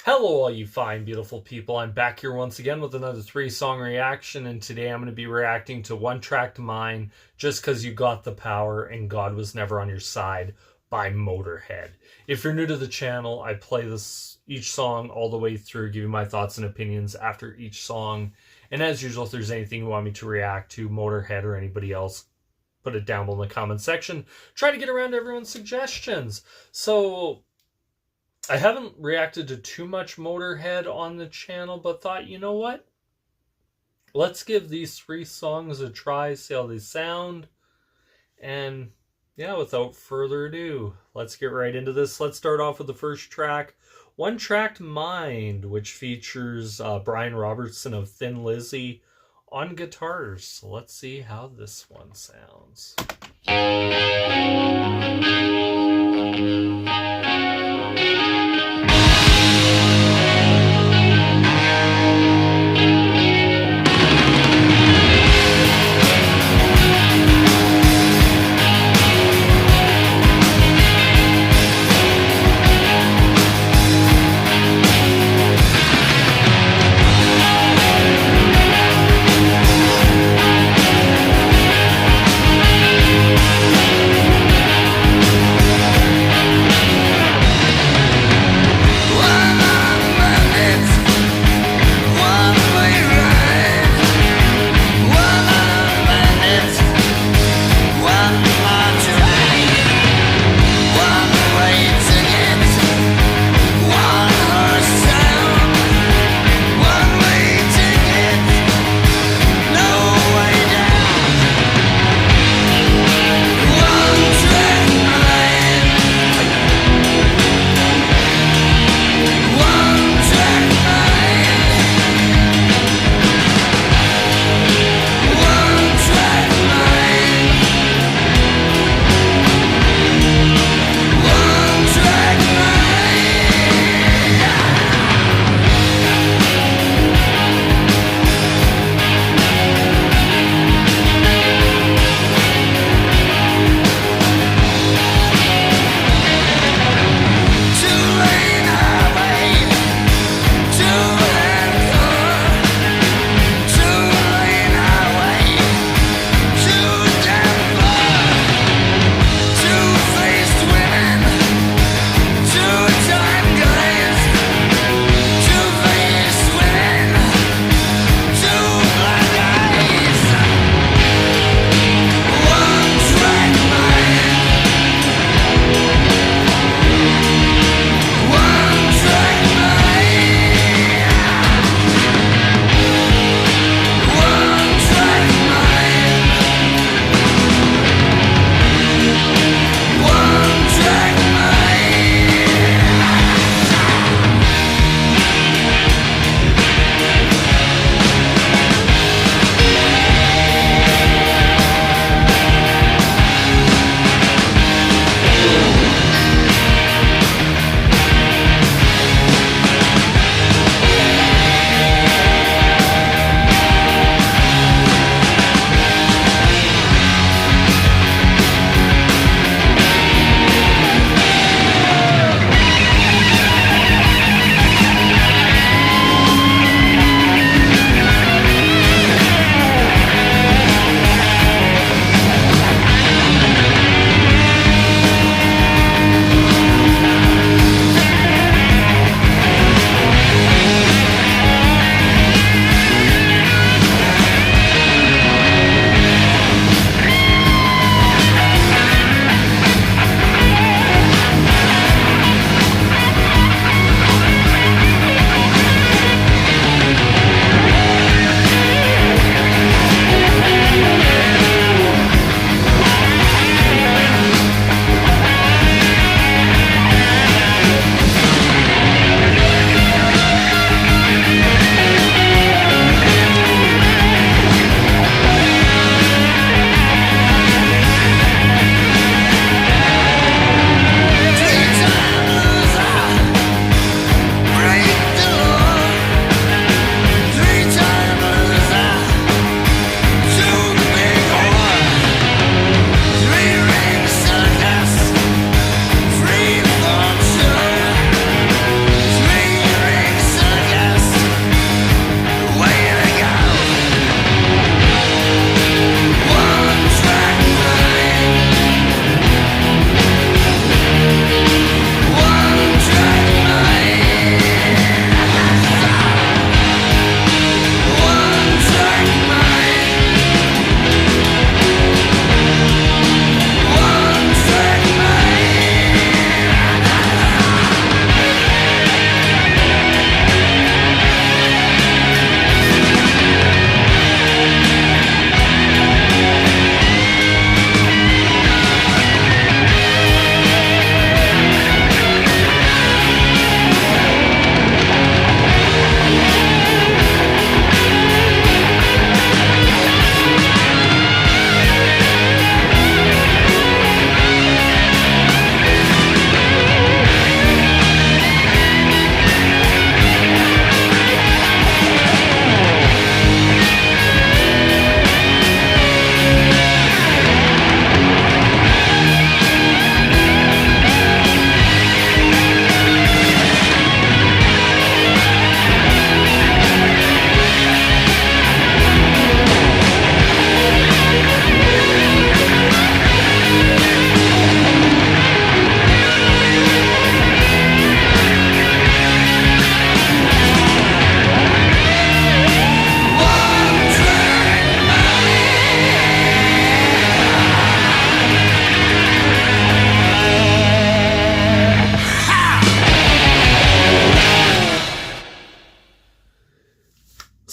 Hello, all you fine, beautiful people. I'm back here once again with another 3-song reaction, and today I'm going to be reacting to One Track Mind, Just Cause You Got the Power and God Was Never on Your Side by Motörhead. If you're new to the channel, I play each song all the way through, give you my thoughts and opinions after each song. And as usual, if there's anything you want me to react to, Motörhead or anybody else, put it down below in the comment section. Try to get around to everyone's suggestions. So I haven't reacted to too much Motörhead on the channel, but thought, you know what? Let's give these 3 songs a try, see how they sound. And yeah, without further ado, let's get right into this. Let's start off with the first track, One Track Mind, which features Brian Robertson of Thin Lizzy on guitars. So let's see how this one sounds.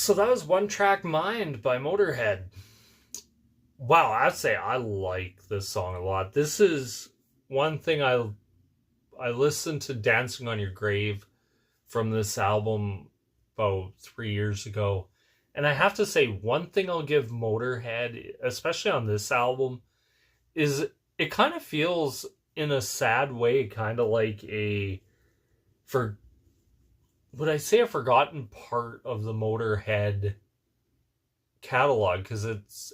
So that was One Track Mind by Motörhead. Wow, I'd say I like this song a lot. This is one thing I listened to Dancing on Your Grave from this album about 3 years ago. And I have to say, one thing I'll give Motörhead, especially on this album, is it kind of feels in a sad way, kind of like would I say a forgotten part of the Motörhead catalog, because it's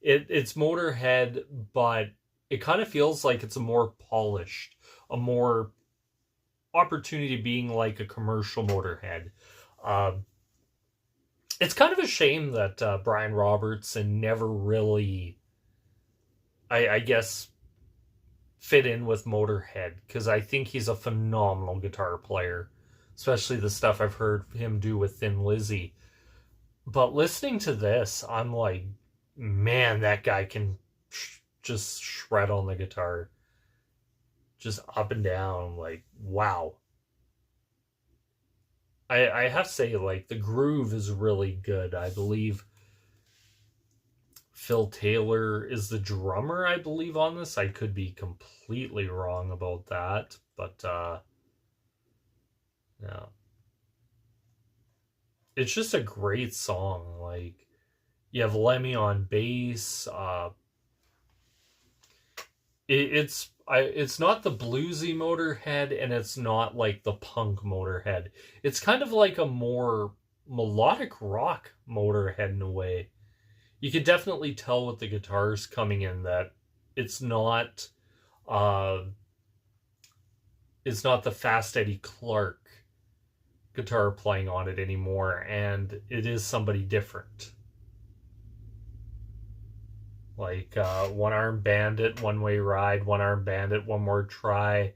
Motörhead, but it kind of feels like it's a more polished, a more opportunity being like a commercial Motörhead. It's kind of a shame that Brian Robertson never really, I guess, fit in with Motörhead, because I think he's a phenomenal guitar player, especially the stuff I've heard him do with Thin Lizzy. But listening to this, I'm like, man, that guy can just shred on the guitar. Just up and down, like, wow. I have to say, like, the groove is really good. I believe Phil Taylor is the drummer, I believe, on this. I could be completely wrong about that, but yeah. It's just a great song. Like, you have Lemmy on bass. It's not the bluesy Motörhead, and it's not like the punk Motörhead. It's kind of like a more melodic rock Motörhead in a way. You can definitely tell with the guitars coming in that it's not the Fast Eddie Clarke guitar playing on it anymore, and it is somebody different. Like One Arm Bandit, One Way Ride, One Arm Bandit, One More Try,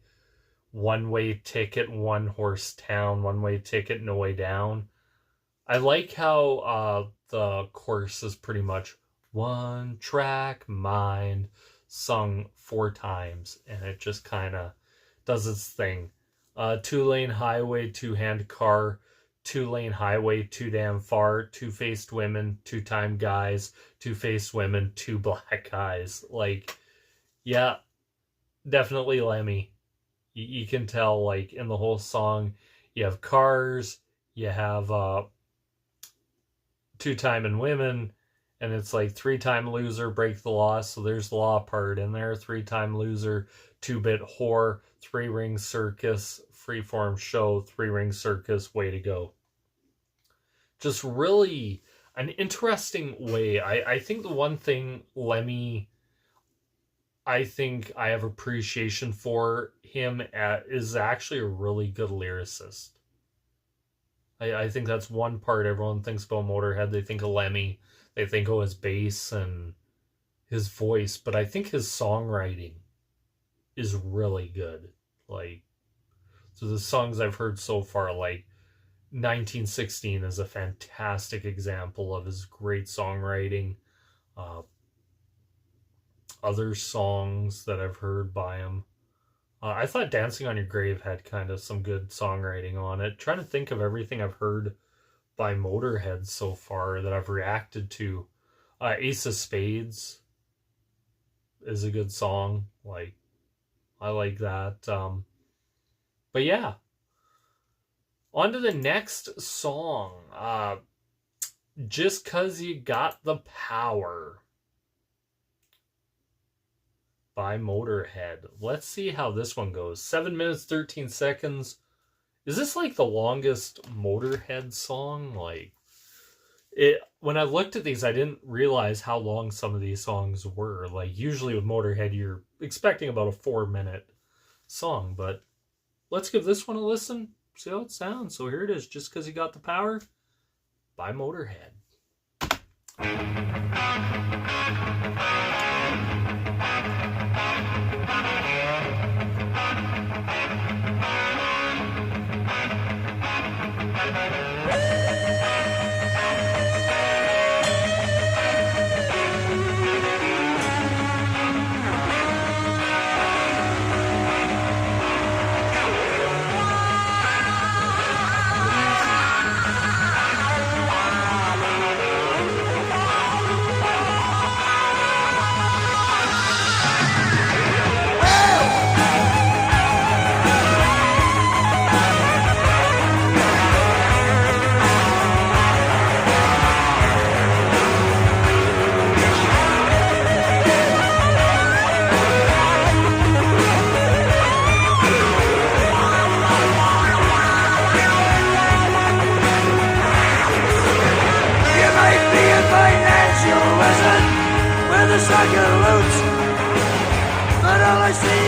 One Way Ticket, One Horse Town, One Way Ticket, No Way Down. I like how the chorus is pretty much One Track Mind, sung 4 times, and it just kind of does its thing. 2-lane highway, 2-hand car, 2-lane highway, too damn far, 2-faced women, 2-time guys, 2-faced women, 2 black eyes. Like, yeah, definitely Lemmy. You can tell, like, in the whole song, you have cars, you have 2-time and women, and it's like 3-time loser, break the law, so there's the law part in there. 3-time loser, 2-bit whore, 3-ring circus, freeform show, 3-ring circus, way to go. Just really an interesting way. I think the one thing Lemmy, I think I have appreciation for him is actually a really good lyricist. I think that's one part everyone thinks about Motörhead. They think of Lemmy, they think of his bass and his voice, but I think his songwriting is really good. Like, so the songs I've heard so far, like 1916 is a fantastic example of his great songwriting. Other songs that I've heard by him, I thought Dancing on Your Grave had kind of some good songwriting on it. Trying to think of everything I've heard by Motörhead so far that I've reacted to. Ace of Spades is a good song. Like, I like that. But yeah. On to the next song. Just 'Cause You Got the Power by Motörhead. Let's see how this one goes. 7 minutes, 13 seconds. Is this like the longest Motörhead song? Like, when I looked at these, I didn't realize how long some of these songs were. Like, usually with Motörhead, you're expecting about a 4-minute song, but let's give this one a listen, see how it sounds. So here it is, Just 'Cause You Got the Power by Motörhead.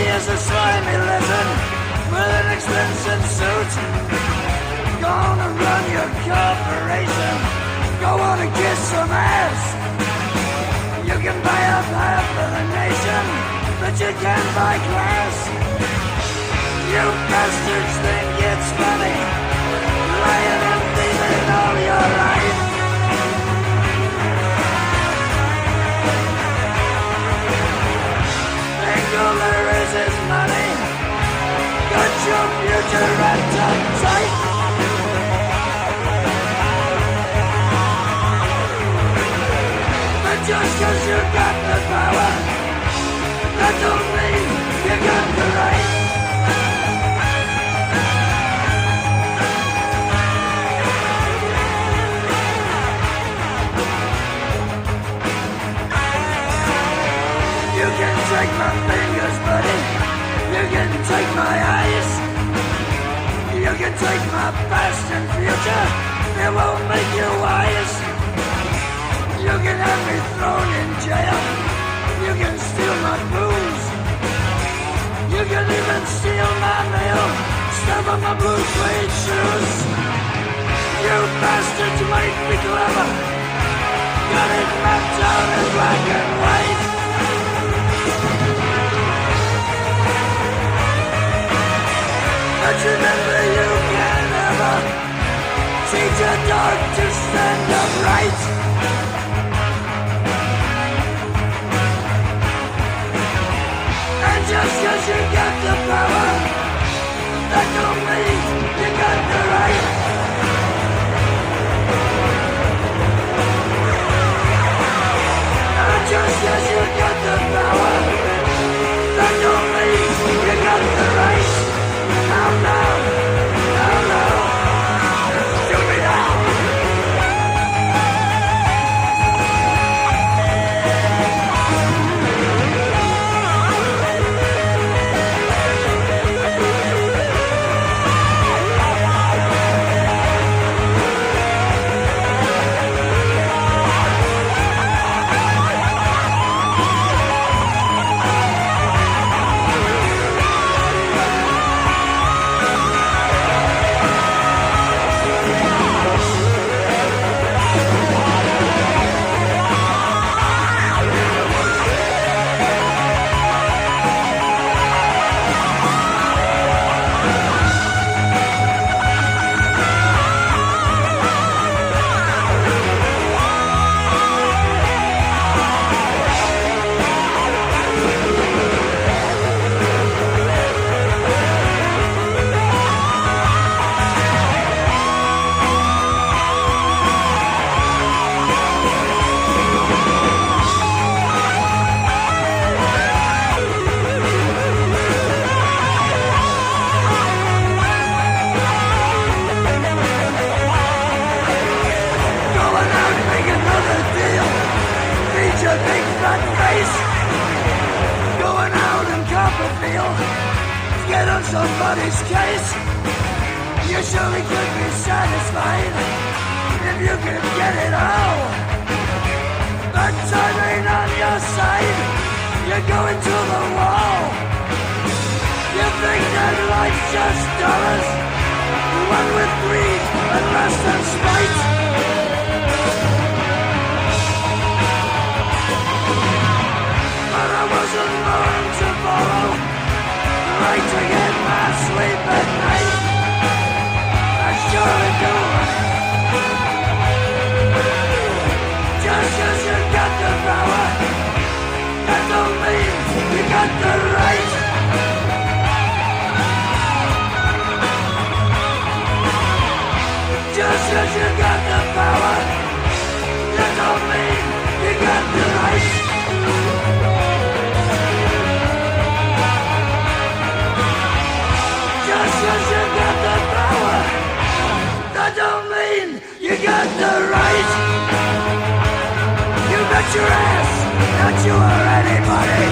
is a slimy lizard with an expensive suit. Gonna run your corporation. Go on and kiss some ass. You can buy up half of the nation, but you can't buy class. You bastards think it's funny, lying and thieving all your life. Think all there is money. Got your future wrapped up tight. But just 'cause you got the power, that don't mean you got the right. You can take my fingers, buddy. You can take my eyes. You can take my past and future. It won't make you wise. You can have me thrown in jail. You can steal my booze. You can even steal my mail. Step on my blue suede shoes. You bastards might be clever. Got it mapped out in black and white. But remember, you can never teach a dog to stand upright. And just 'cause you got the power, that don't mean you got the right. And just 'cause you got the power, that don't mean you got the right. Now, now, now, now, shoot me down. Get on somebody's case. You surely could be satisfied if you could get it all. But time ain't on your side. You're going to the wall. You think that life's just dollars, one with greed and lust and spite. But I wasn't born to borrow, right to get my sleep at night. I surely do. Just 'cause you got the power, that don't mean you got the right. Just 'cause you got the power, that don't mean you got the right. Just 'cause you got the power, that don't mean you got the right. You bet your ass that you are anybody.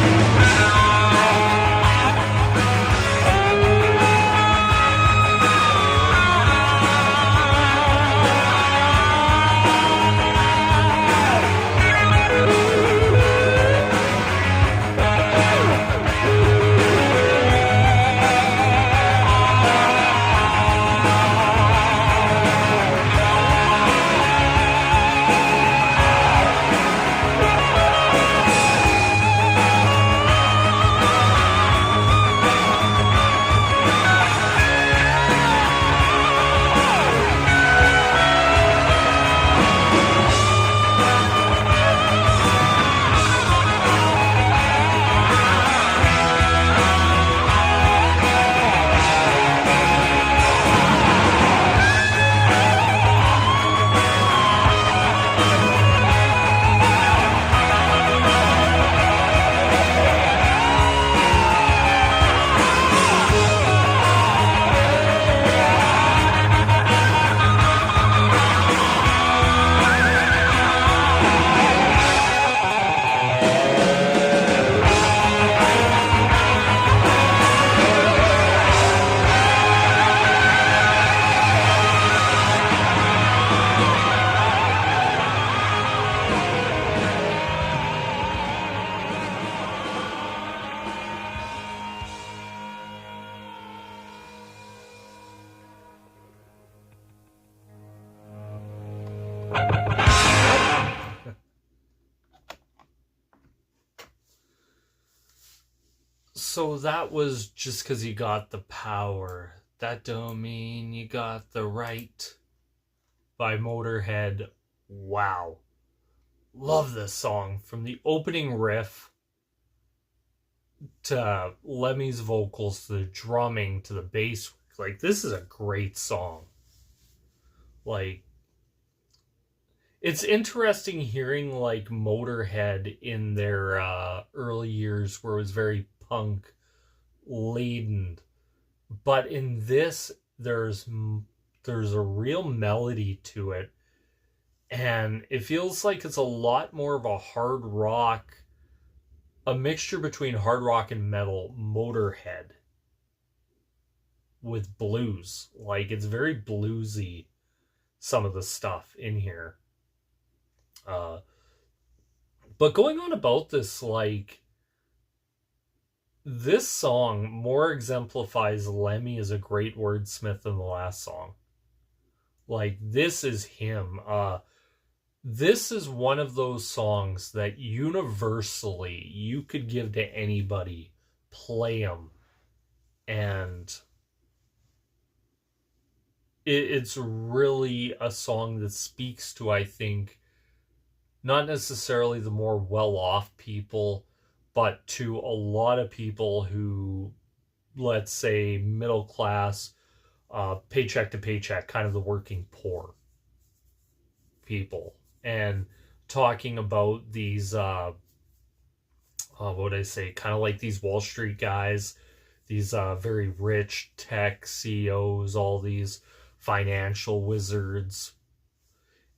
So that was Just 'Cause You Got the Power. That don't mean you got the right by Motörhead. Wow. Love this song. From the opening riff to Lemmy's vocals to the drumming to the bass. Like, this is a great song. Like, it's interesting hearing, like, Motörhead in their early years where it was very punk laden. But in this, there's a real melody to it. And it feels like it's a lot more of a hard rock, a mixture between hard rock and metal Motörhead with blues. Like, it's very bluesy, some of the stuff in here. But going on about this, like, this song more exemplifies Lemmy as a great wordsmith than the last song. Like, this is him. This is one of those songs that universally you could give to anybody, play them, and it's really a song that speaks to, I think, not necessarily the more well-off people, but to a lot of people who, let's say, middle class, paycheck to paycheck, kind of the working poor people. And talking about these, what would I say, kind of like these Wall Street guys, these very rich tech CEOs, all these financial wizards,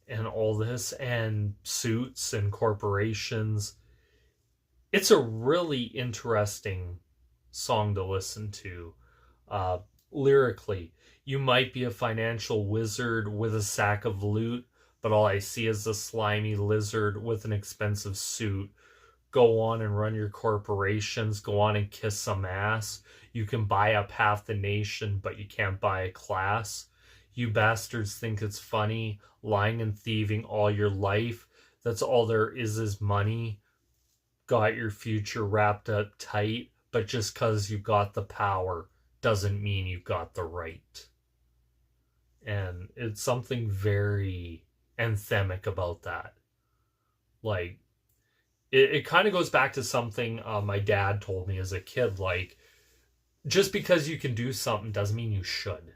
and all this, and suits and corporations. It's a really interesting song to listen to. Lyrically, you might be a financial wizard with a sack of loot, but all I see is a slimy lizard with an expensive suit. Go on and run your corporations. Go on and kiss some ass. You can buy up half the nation, but you can't buy a class. You bastards think it's funny, lying and thieving all your life. That's all there is money. Got your future wrapped up tight, but just 'cause you got the power doesn't mean you got the right. And it's something very anthemic about that. Like, it kind of goes back to something my dad told me as a kid. Like, just because you can do something doesn't mean you should.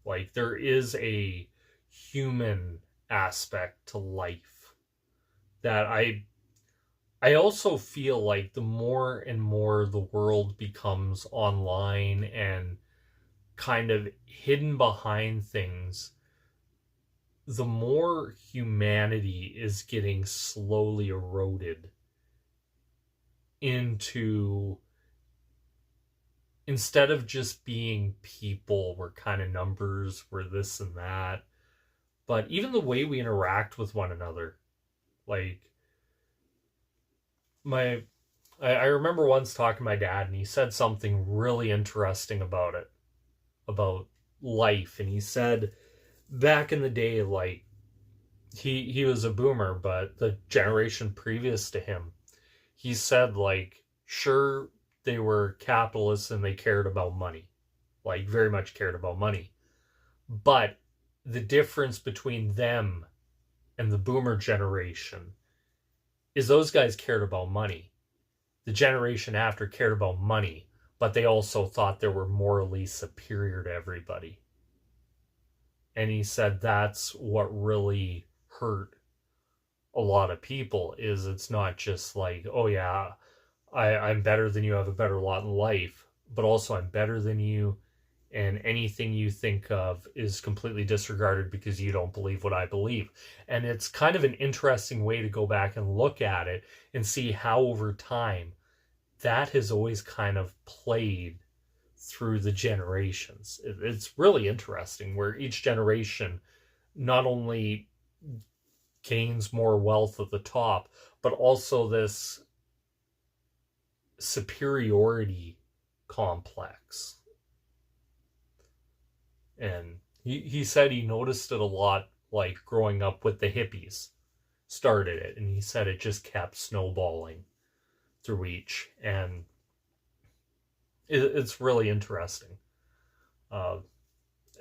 Like, there is a human aspect to life that I also feel like the more and more the world becomes online and kind of hidden behind things, the more humanity is getting slowly eroded into, instead of just being people, we're kind of numbers, we're this and that. But even the way we interact with one another, like, I remember once talking to my dad, and he said something really interesting about it, about life. And he said, back in the day, like, he was a boomer, but the generation previous to him, he said, like, sure, they were capitalists and they cared about money, like, very much cared about money. But the difference between them and the boomer generation is those guys cared about money. The generation after cared about money, but they also thought they were morally superior to everybody. And he said that's what really hurt a lot of people, is it's not just like, oh yeah, I'm better than you, I have a better lot in life, but also I'm better than you, and anything you think of is completely disregarded because you don't believe what I believe. And it's kind of an interesting way to go back and look at it and see how over time that has always kind of played through the generations. It's really interesting where each generation not only gains more wealth at the top, but also this superiority complex. And he said he noticed it a lot, like growing up with the hippies started it, and he said it just kept snowballing through each. And It's really interesting. Uh,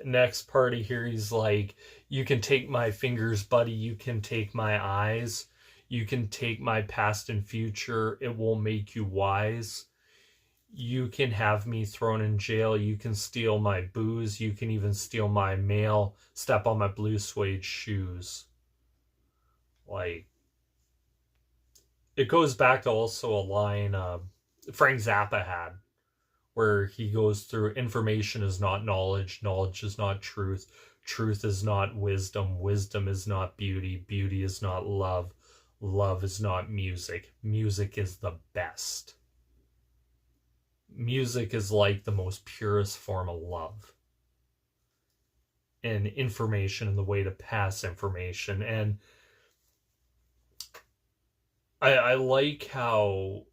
Next party here, he's like, you can take my fingers, buddy, you can take my eyes, you can take my past and future, it will make you wise. You can have me thrown in jail, you can steal my booze, you can even steal my mail, step on my blue suede shoes. Like, it goes back to also a line Frank Zappa had, where he goes through, information is not knowledge, knowledge is not truth, truth is not wisdom, wisdom is not beauty, beauty is not love, love is not music, music is the best. Music is like the most purest form of love. And information and the way to pass information. And I like how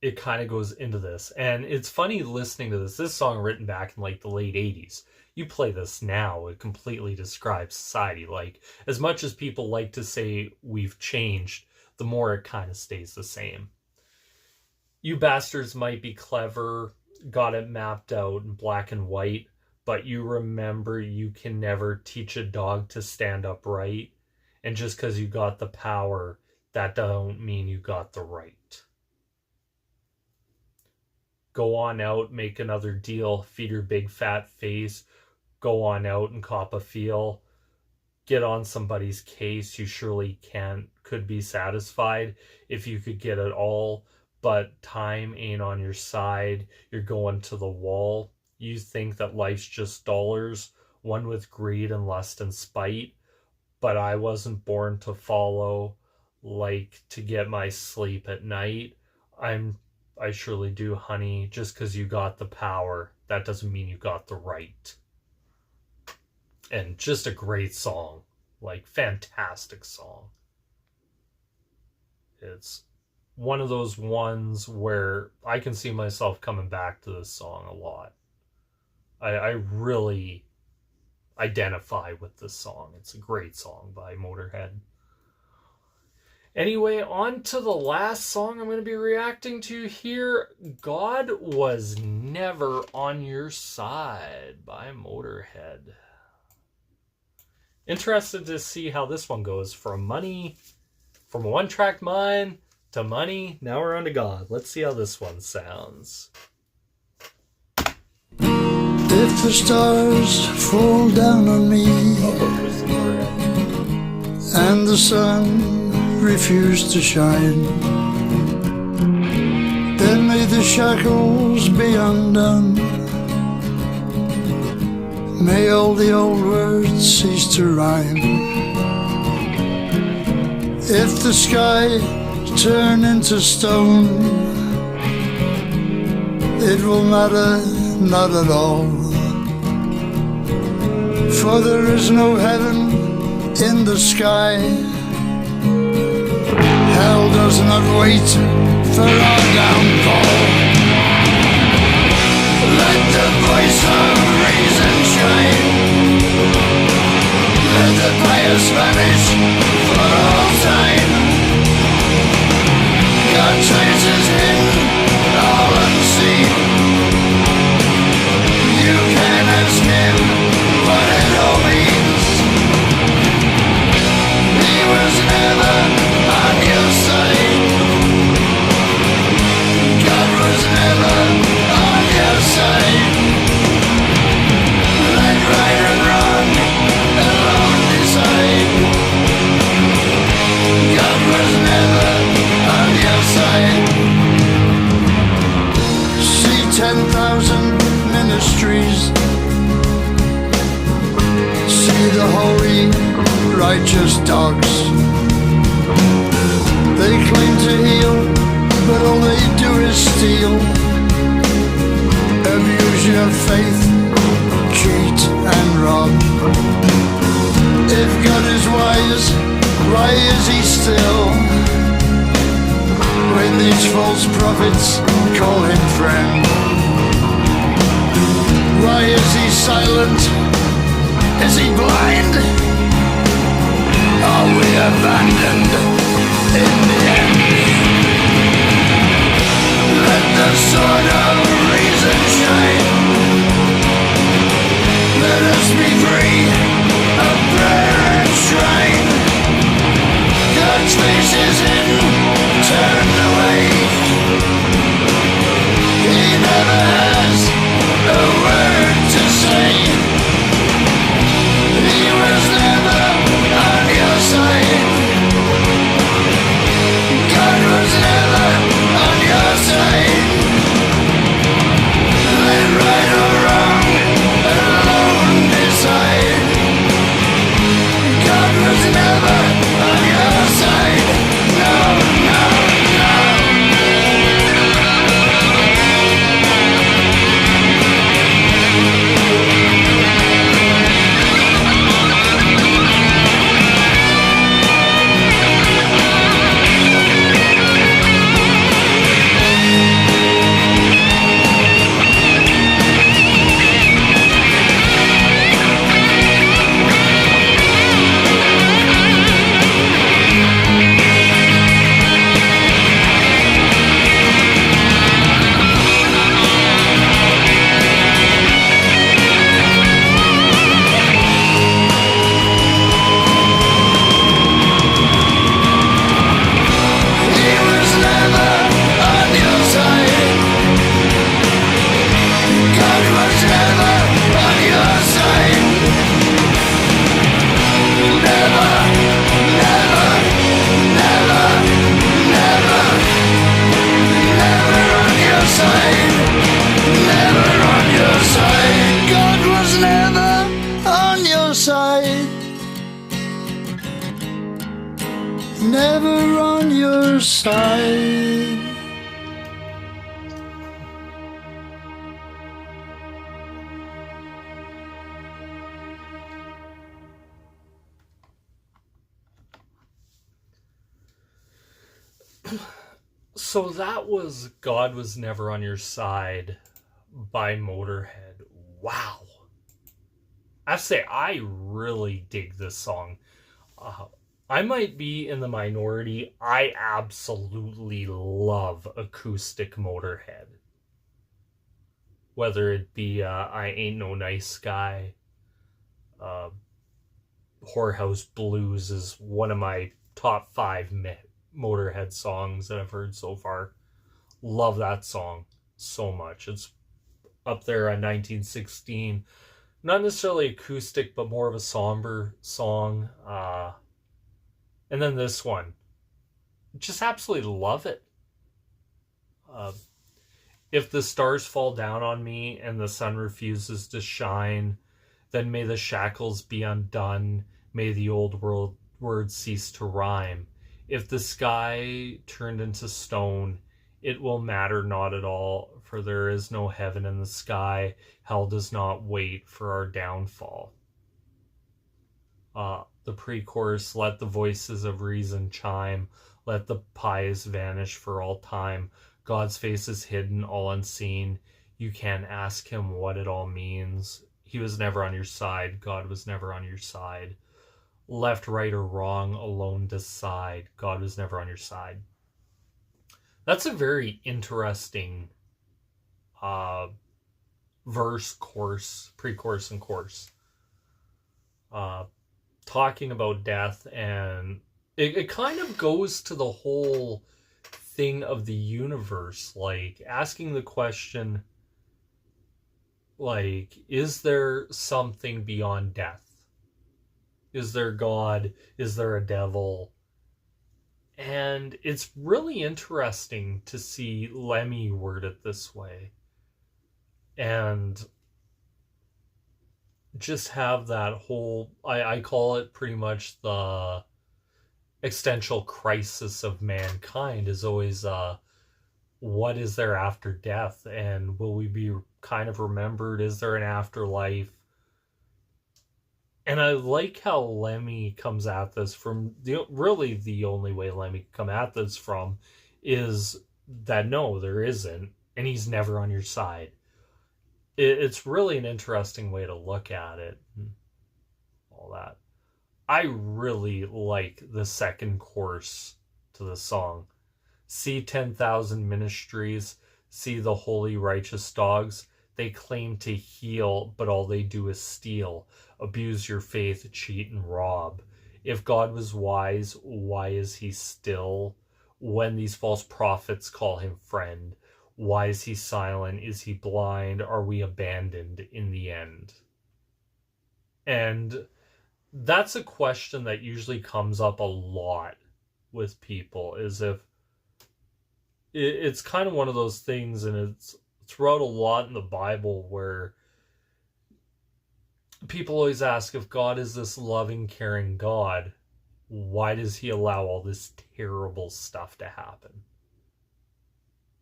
it kind of goes into this. And it's funny listening to this. This song written back in like the late 80s. You play this now, it completely describes society. Like, as much as people like to say we've changed, the more it kind of stays the same. You bastards might be clever, got it mapped out in black and white, but you remember you can never teach a dog to stand upright. And just because you got the power, that don't mean you got the right. Go on out, make another deal, feed your big fat face, go on out and cop a feel, get on somebody's case, you surely could be satisfied if you could get it all, but time ain't on your side, you're going to the wall, you think that life's just dollars, one with greed and lust and spite, but I wasn't born to follow, like to get my sleep at night, I surely do, honey. Just because you got the power, that doesn't mean you got the right. And just a great song. Like, fantastic song. It's one of those ones where I can see myself coming back to this song a lot. I really identify with this song. It's a great song by Motörhead. Anyway, on to the last song I'm going to be reacting to here. God Was Never on Your Side by Motörhead. Interested to see how this one goes. From a one-track mind to money. Now we're on to God. Let's see how this one sounds. If the stars fall down on me and the sun refuse to shine, then may the shackles be undone, may all the old words cease to rhyme. If the sky turn into stone, it will matter not at all, for there is no heaven in the sky. Hell does not wait for our downfall. Let the voice of reason shine. Let the pious vanish for all time. God traces hidden, all unseen. You can ask him what it all means. He was never on your side. God was never on your side. Let right and wrong alone decide. God was never on your side. See 10,000 ministries. See the holy, righteous dogs. They claim to heal, but all they do is steal. Abuse your faith, cheat and rob. If God is wise, why is he still? When these false prophets call him friend, why is he silent? Is he blind? Are we abandoned in the end? Let the the sword of reason shine. Let us be free of prayer and shrine. God's face is hidden, turned away. He never has a word to say. He was never on your side. God was never on your side. Let right or wrong alone decide. God was never on your side. No, no, no. He was never on your side. God was never on your side. Never, never, never, never, never on your side. Never on your side. God was never on your side. Never on your side. So that was God Was Never on Your Side by Motörhead. Wow. I have to say, I really dig this song. I might be in the minority. I absolutely love acoustic Motörhead. Whether it be I Ain't No Nice Guy, Whorehouse Blues is one of my top 5 Motörhead songs that I've heard so far. Love that song so much. It's up there on 1916. Not necessarily acoustic, but more of a somber song. And then this one. Just absolutely love it. If the stars fall down on me and the sun refuses to shine, then may the shackles be undone. May the old world words cease to rhyme. If the sky turned into stone, it will matter not at all, for there is no heaven in the sky. Hell does not wait for our downfall. The pre-chorus, let the voices of reason chime, let the pies vanish for all time. God's face is hidden, all unseen. You can't ask him what it all means. He was never on your side. God was never on your side. Left, right, or wrong, alone decide. God was never on your side. That's a very interesting verse, chorus, pre-chorus, and chorus. Talking about death, and it kind of goes to the whole thing of the universe, like asking the question, like, is there something beyond death? Is there God? Is there a devil? And it's really interesting to see Lemmy word it this way. And just have that whole, I call it pretty much the existential crisis of mankind, is always what is there after death, and will we be kind of remembered? Is there an afterlife? And I like how Lemmy comes at this from really the only way Lemmy can come at this from is that no, there isn't, and he's never on your side. It's really an interesting way to look at it. All that. I really like the second chorus to the song. See 10,000 ministries, See the holy, righteous dogs? They claim to heal, but all they do is steal, abuse your faith, cheat, and rob. If God was wise, why is he still? When these false prophets call him friend, why is he silent? Is he blind? Are we abandoned in the end? And that's a question that usually comes up a lot with people, is if it's kind of one of those things, and it's throughout a lot in the Bible where people always ask, if God is this loving, caring God, why does he allow all this terrible stuff to happen?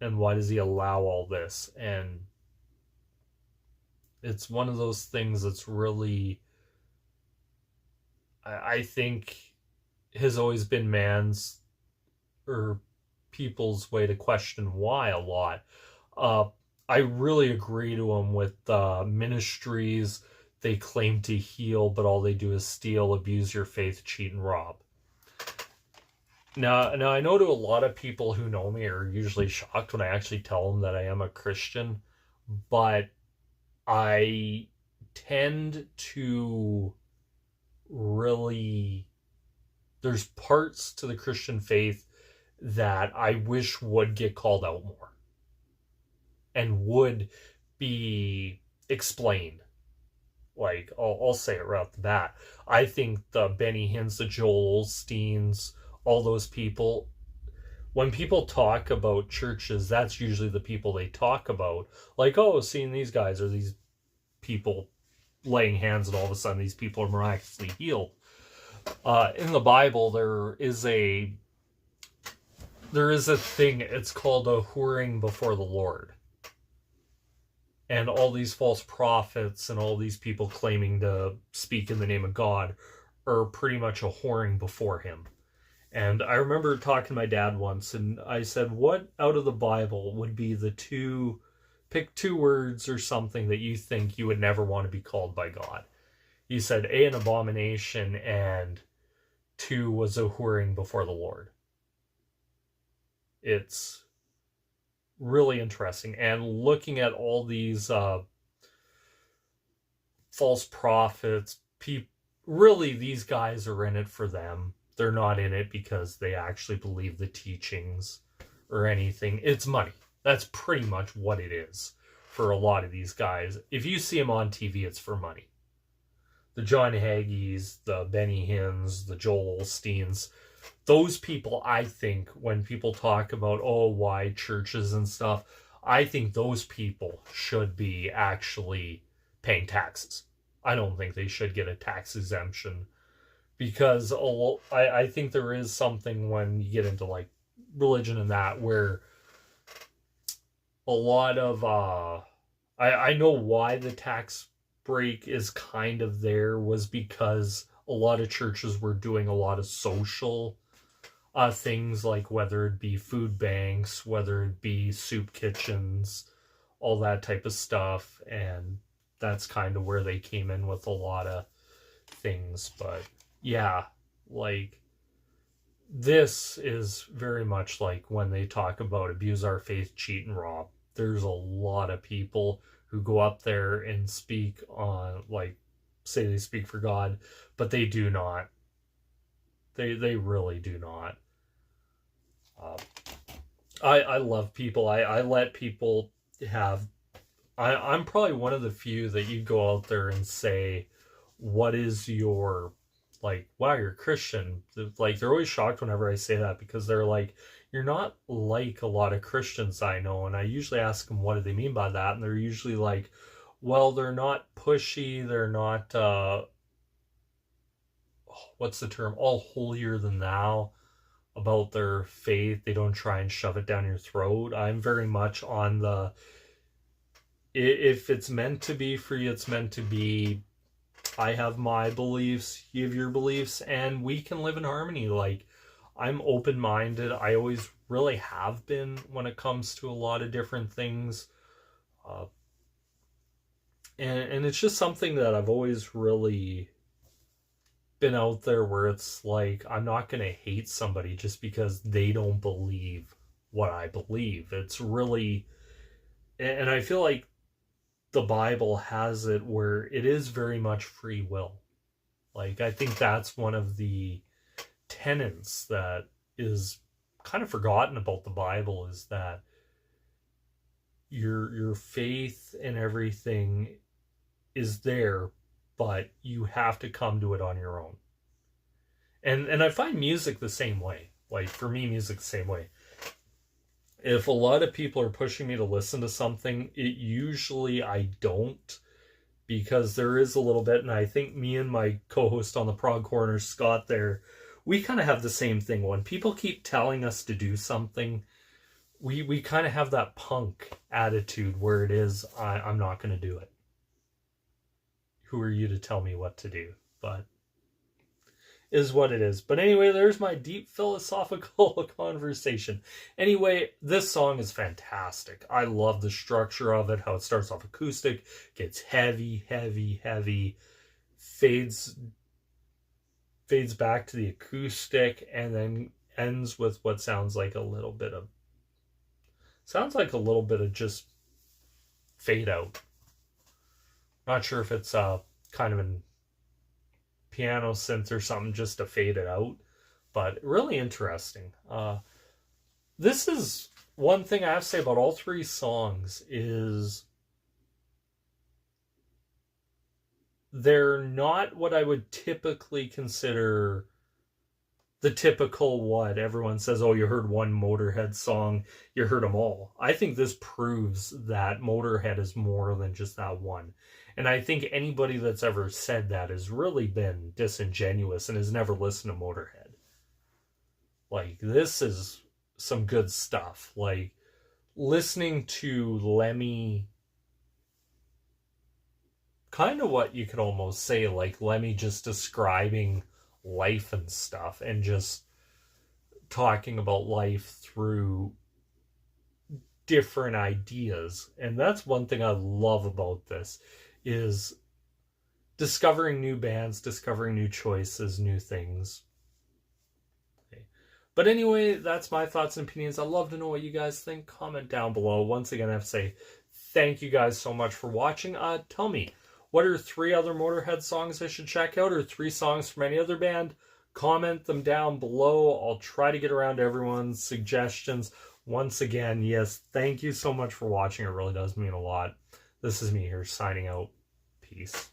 And why does he allow all this? And it's one of those things that's really, I think, has always been man's or people's way to question why a lot. I really agree to him with ministries. They claim to heal, but all they do is steal, abuse your faith, cheat, and rob. Now I know to a lot of people who know me are usually shocked when I actually tell them that I am a Christian, but I tend to really, there's parts to the Christian faith that I wish would get called out more and would be explained. Like, I'll say it right off the bat. I think the Benny Hinns, the Joel Osteens, all those people, when people talk about churches, that's usually the people they talk about. Like, oh, seeing these guys or these people laying hands, and all of a sudden these people are miraculously healed. In the Bible, there is a thing, it's called a whoring before the Lord. And all these false prophets and all these people claiming to speak in the name of God are pretty much a whoring before him. And I remember talking to my dad once, and I said, what out of the Bible would be pick two words or something that you think you would never want to be called by God? He said, A, an abomination, and 2 was a whoring before the Lord. It's really interesting. And looking at all these false prophets, really these guys are in it for them. They're not in it because they actually believe the teachings or anything. It's money. That's pretty much what it is for a lot of these guys. If you see them on TV, it's for money. The John Haggees, the Benny Hinns, the Joel Osteens, those people, I think, when people talk about, oh, why churches and stuff, I think those people should be actually paying taxes. I don't think they should get a tax exemption, because I think there is something when you get into like religion and that, where a lot of I know why the tax break is kind of there, was because a lot of churches were doing a lot of social things, like whether it be food banks, whether it be soup kitchens, all that type of stuff, and that's kind of where they came in with a lot of things. But yeah, like, this is very much like when they talk about abuse our faith, cheat, and rob. There's a lot of people who go up there and speak on, like, say they speak for God, but they do not. They really do not. I love people. I let people have... I'm probably one of the few that you go out there and say, what is your... like, wow, you're a Christian. Like, they're always shocked whenever I say that, because they're like, you're not like a lot of Christians I know. And I usually ask them, what do they mean by that? And they're usually like, well, they're not pushy. They're not, what's the term? All holier than thou about their faith. They don't try and shove it down your throat. I'm very much on the, if it's meant to be for you, it's meant to be. I have my beliefs, you have your beliefs, and we can live in harmony. Like, I'm open-minded. I always really have been when it comes to a lot of different things. And it's just something that I've always really been out there, where it's like, I'm not going to hate somebody just because they don't believe what I believe. It's really, And I feel like the Bible has it where it is very much free will. Like, I think that's one of the tenets that is kind of forgotten about the Bible, is that your faith and everything is there, but you have to come to it on your own. And I find music the same way. Like, for me, music the same way. If a lot of people are pushing me to listen to something, it usually I don't, because there is a little bit, and I think me and my co-host on the Prog Corner, Scott, there, we kind of have the same thing. When people keep telling us to do something, we kind of have that punk attitude where it is, I'm not going to do it. Who are you to tell me what to do? But is what it is. But anyway, there's my deep philosophical conversation. Anyway, this song is fantastic. I love the structure of it, how it starts off acoustic, gets heavy, heavy, heavy, fades back to the acoustic, and then ends with what sounds like a little bit of just fade out. Not sure if it's kind of an piano synth or something just to fade it out, but really interesting. This is one thing I have to say about all three songs is they're not what I would typically consider the typical, what everyone says, oh, you heard one Motörhead song, you heard them all. I think this proves that Motörhead is more than just that one. And I think anybody that's ever said that has really been disingenuous and has never listened to Motörhead. Like, this is some good stuff. Like, listening to Lemmy, kind of what you could almost say, like Lemmy just describing life and stuff, and just talking about life through different ideas. And that's one thing I love about this, is discovering new bands, discovering new choices, new things. Okay. But anyway, that's my thoughts and opinions. I'd love to know what you guys think. Comment down below. Once again, I have to say thank you guys so much for watching. Tell me, what are 3 other Motörhead songs I should check out, or 3 songs from any other band? Comment them down below. I'll try to get around to everyone's suggestions. Once again, yes, thank you so much for watching. It really does mean a lot. This is me here signing out. Peace.